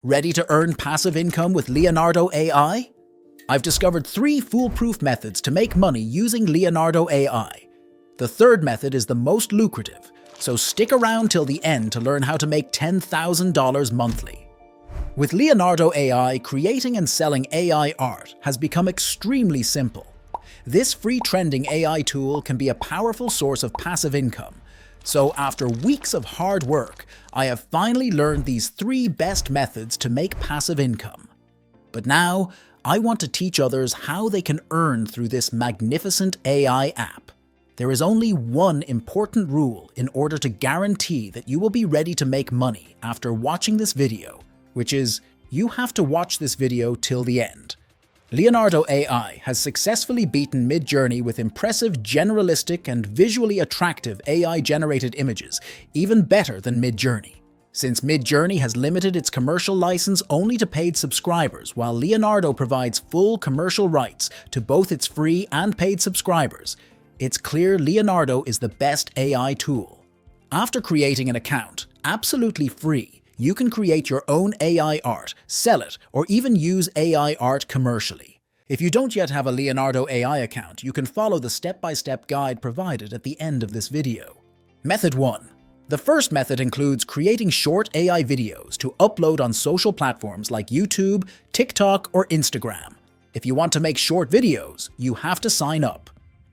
Ready to earn passive income with Leonardo AI? I've discovered 3 foolproof methods to make money using Leonardo AI. The third method is the most lucrative, so stick around till the end to learn how to make $10,000 monthly. With Leonardo AI, creating and selling AI art has become extremely simple. This free trending AI tool can be a powerful source of passive income. So after weeks of hard work, I have finally learned these 3 best methods to make passive income. But now, I want to teach others how they can earn through this magnificent AI app. There is only one important rule in order to guarantee that you will be ready to make money after watching this video, which is, you have to watch this video till the end. Leonardo AI has successfully beaten Midjourney with impressive generalistic and visually attractive AI-generated images, even better than Midjourney. Since Midjourney has limited its commercial license only to paid subscribers, while Leonardo provides full commercial rights to both its free and paid subscribers, it's clear Leonardo is the best AI tool. After creating an account, absolutely free, you can create your own AI art, sell it, or even use AI art commercially. If you don't yet have a Leonardo AI account, you can follow the step-by-step guide provided at the end of this video. Method 1. The first method includes creating short AI videos to upload on social platforms like YouTube, TikTok, or Instagram. If you want to make short videos, you have to sign up.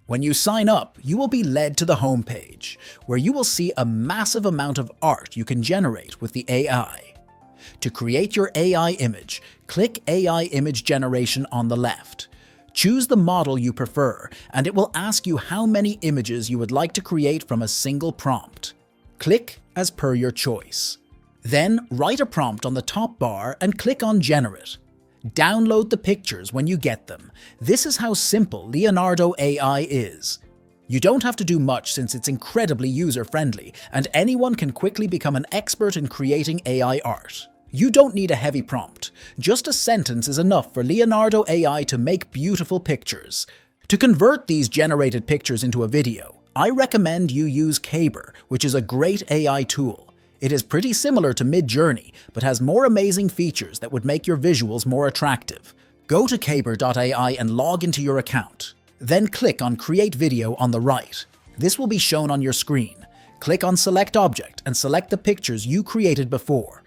When you sign up, you will be led to the homepage, where you will see a massive amount of art you can generate with the AI. To create your AI image, click AI Image Generation on the left. Choose the model you prefer, and it will ask you how many images you would like to create from a single prompt. Click as per your choice. Then write a prompt on the top bar and click on Generate. Download the pictures when you get them. This is how simple Leonardo AI is. You don't have to do much since it's incredibly user-friendly, and anyone can quickly become an expert in creating AI art. You don't need a heavy prompt. Just a sentence is enough for Leonardo AI to make beautiful pictures. To convert these generated pictures into a video, I recommend you use Caber, which is a great AI tool. It is pretty similar to Midjourney, but has more amazing features that would make your visuals more attractive. Go to caber.ai and log into your account. Then click on Create Video on the right. This will be shown on your screen. Click on Select Object and select the pictures you created before.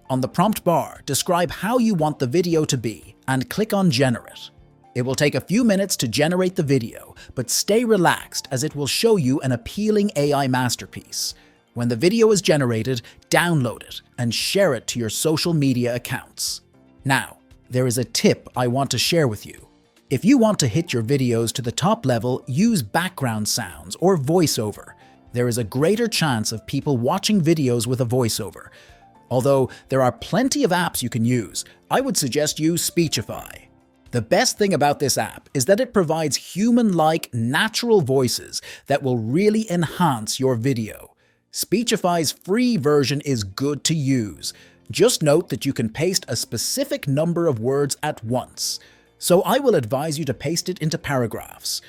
On the prompt bar, describe how you want the video to be and click on Generate. It will take a few minutes to generate the video, but stay relaxed as it will show you an appealing AI masterpiece. When the video is generated, download it and share it to your social media accounts. Now, there is a tip I want to share with you. If you want to hit your videos to the top level, use background sounds or voiceover. There is a greater chance of people watching videos with a voiceover. Although there are plenty of apps you can use, I would suggest you Speechify. The best thing about this app is that it provides human-like, natural voices that will really enhance your video. Speechify's free version is good to use. Just note that you can paste a specific number of words at once. So I will advise you to paste it into paragraphs.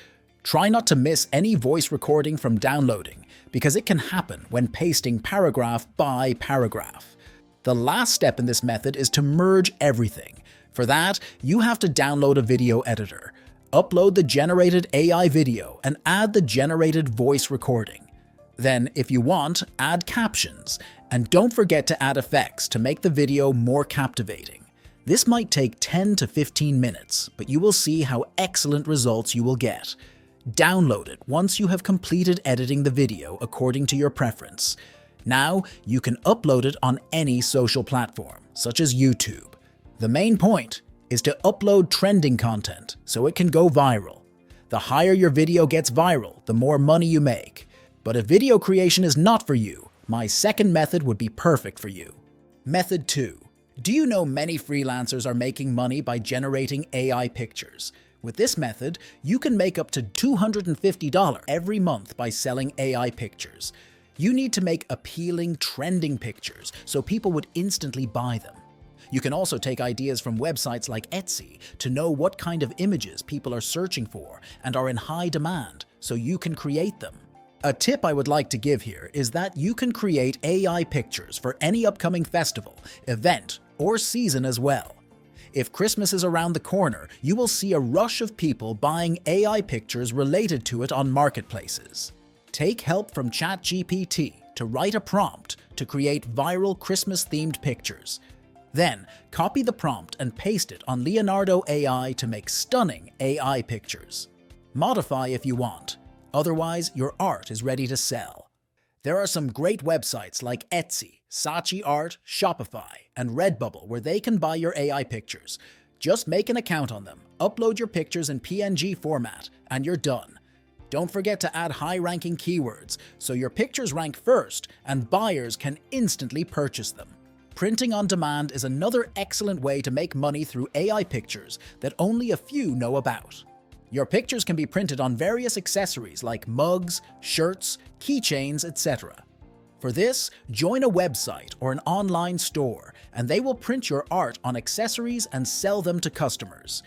Try not to miss any voice recording from downloading, because it can happen when pasting paragraph by paragraph. The last step in this method is to merge everything. For that, you have to download a video editor, upload the generated AI video, and add the generated voice recording. Then, if you want, add captions, and don't forget to add effects to make the video more captivating. This might take 10 to 15 minutes, but you will see how excellent results you will get. Download it once you have completed editing the video according to your preference. Now, you can upload it on any social platform, such as YouTube. The main point is to upload trending content so it can go viral. The higher your video gets viral, the more money you make. But if video creation is not for you, my second method would be perfect for you. Method 2. Do you know many freelancers are making money by generating AI pictures? With this method, you can make up to $250 every month by selling AI pictures. You need to make appealing, trending pictures so people would instantly buy them. You can also take ideas from websites like Etsy to know what kind of images people are searching for and are in high demand, so you can create them. A tip I would like to give here is that you can create AI pictures for any upcoming festival, event, or season as well. If Christmas is around the corner, you will see a rush of people buying AI pictures related to it on marketplaces. Take help from ChatGPT to write a prompt to create viral Christmas-themed pictures. Then, copy the prompt and paste it on Leonardo AI to make stunning AI pictures. Modify if you want. Otherwise, your art is ready to sell. There are some great websites like Etsy, Saatchi Art, Shopify, and Redbubble where they can buy your AI pictures. Just make an account on them, upload your pictures in PNG format, and you're done. Don't forget to add high-ranking keywords so your pictures rank first and buyers can instantly purchase them. Printing on demand is another excellent way to make money through AI pictures that only a few know about. Your pictures can be printed on various accessories like mugs, shirts, keychains, etc. For this, join a website or an online store, and they will print your art on accessories and sell them to customers.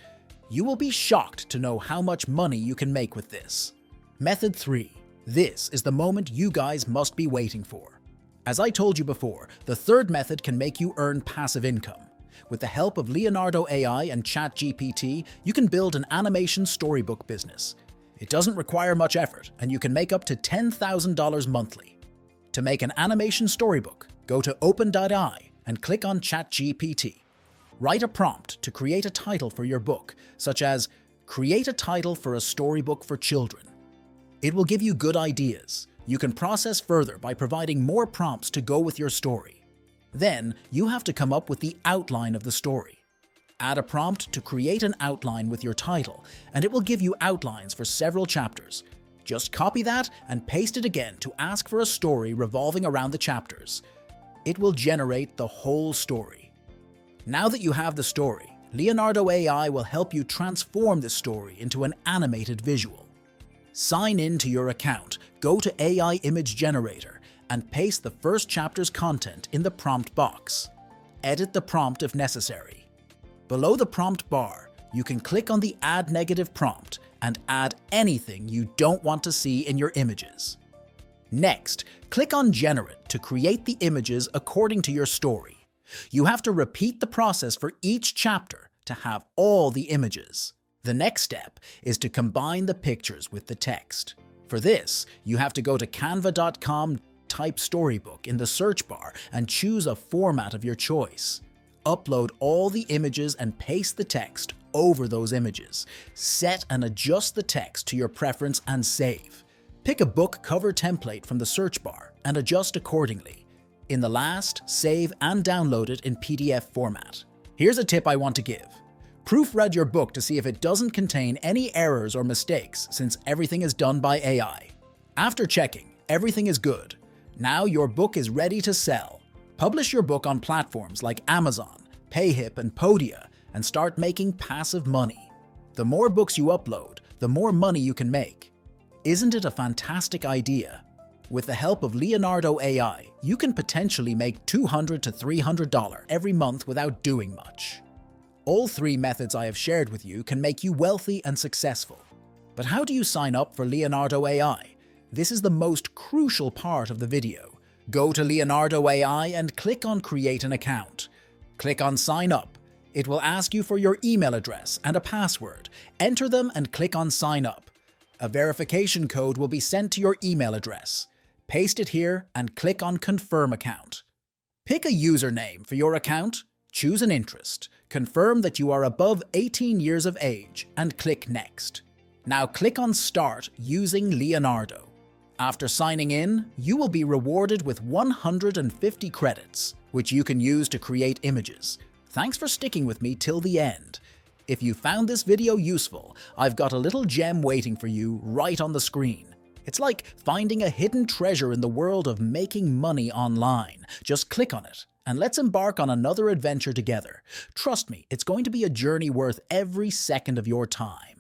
You will be shocked to know how much money you can make with this. Method 3. This is the moment you guys must be waiting for. As I told you before, the third method can make you earn passive income. With the help of Leonardo AI and ChatGPT, you can build an animation storybook business. It doesn't require much effort, and you can make up to $10,000 monthly. To make an animation storybook, go to open.ai and click on ChatGPT. Write a prompt to create a title for your book, such as, "Create a title for a storybook for children." It will give you good ideas. You can process further by providing more prompts to go with your story. Then, you have to come up with the outline of the story. Add a prompt to create an outline with your title, and it will give you outlines for several chapters. Just copy that and paste it again to ask for a story revolving around the chapters. It will generate the whole story. Now that you have the story, Leonardo AI will help you transform the story into an animated visual. Sign in to your account, go to AI Image Generator, and paste the first chapter's content in the prompt box. Edit the prompt if necessary. Below the prompt bar, you can click on the Add Negative Prompt and add anything you don't want to see in your images. Next, click on Generate to create the images according to your story. You have to repeat the process for each chapter to have all the images. The next step is to combine the pictures with the text. For this, you have to go to canva.com, type storybook in the search bar and choose a format of your choice. Upload all the images and paste the text over those images. Set and adjust the text to your preference and save. Pick a book cover template from the search bar and adjust accordingly. In the last, save and download it in PDF format. Here's a tip I want to give. Proofread your book to see if it doesn't contain any errors or mistakes since everything is done by AI. After checking, everything is good. Now your book is ready to sell. Publish your book on platforms like Amazon, Payhip, and Podia and start making passive money. The more books you upload, the more money you can make. Isn't it a fantastic idea? With the help of Leonardo AI, you can potentially make $200 to $300 every month without doing much. All three methods I have shared with you can make you wealthy and successful. But how do you sign up for Leonardo AI? This is the most crucial part of the video. Go to Leonardo AI and click on Create an Account. Click on Sign Up. It will ask you for your email address and a password. Enter them and click on Sign Up. A verification code will be sent to your email address. Paste it here and click on Confirm Account. Pick a username for your account, choose an interest, confirm that you are above 18 years of age, and click Next. Now click on Start using Leonardo. After signing in, you will be rewarded with 150 credits, which you can use to create images. Thanks for sticking with me till the end. If you found this video useful, I've got a little gem waiting for you right on the screen. It's like finding a hidden treasure in the world of making money online. Just click on it, and let's embark on another adventure together. Trust me, it's going to be a journey worth every second of your time.